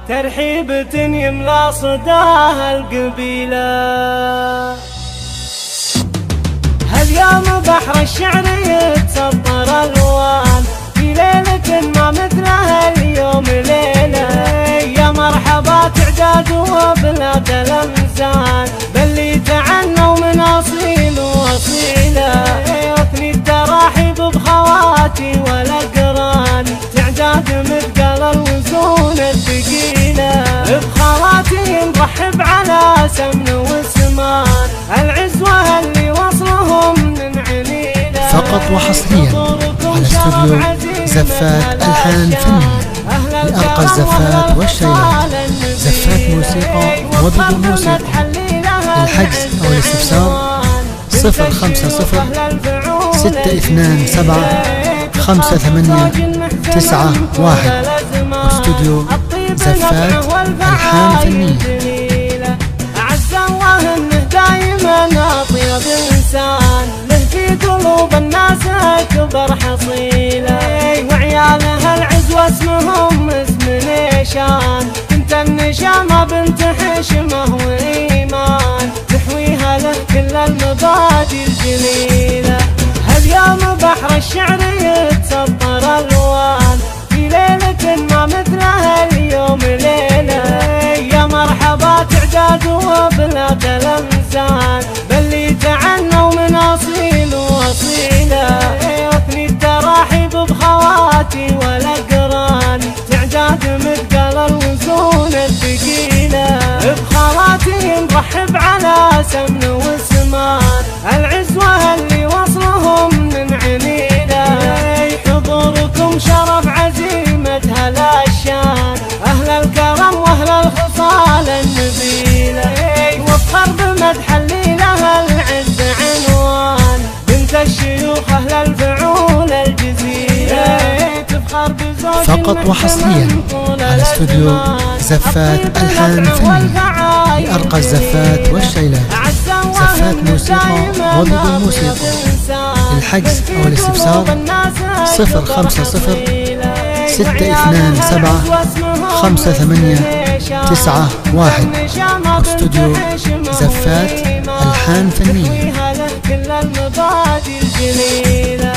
ترحيبة يملى صداها القبيلة. هاليوم بحر الشعر يتصدر الوان في ليلة ما مثلها اليوم ليلة. يا مرحبا تعداد وبلاد الأمزان باللي تعنوا من أصيل وأصيلة. أثني التراحيب بخواتي والأقران تعداد مثقال الوزون الثقيلة. بخواتي نرحب على سمن وسمان العزوة اللي وصلهم من عنيلة. فقط وحصريا على استوديو زفات ألحان فنية لأرقى الزفات والشيلات. زفات موسيقى وبدون موسيقى. للحجز أو الاستفسار 050 627 5891. واستوديو زفات ألحان فنية. أعز الله إنه دايما أطيب إنسان له في قلوب الناس أكبر حصيلة. وعياله العزوة اسمهم اسم نيشان بنت النشامة بنت حشمة وإيمان تحويها له كل المبادئ الجليلة. هاليوم بحر الشعر يتصدر الوان في ليلة ما مثلها اليوم ليلة. يا مرحبا تعداد وبلاد الأمزان باللي تعنوا من أصيل وأصيلة. أثني التراحيب بخواتي والأقران تعداد مثقال الوزون الثقيلة. بخواتي نرحب على سمن وسمان العزوة اللي وصلهم من عنيلة. حضوركم شرف عزيمة هالاشيان أهل الكرم وأهل الخصال النبيلة. وافخر بمدح الليلة العز عنوان بنت الشيوخ أهل الفعول الجزيلة. تفخر بزوج فقط وحصريا على استوديو زفات ألحان فنية لأرقى الزفات والشيلات. زفات موسيقى وبدون موسيقى. للحجز أو الاستفسار 050 627 5891. واستوديو زفات ألحان فنية. كل المبادئ الجليلة.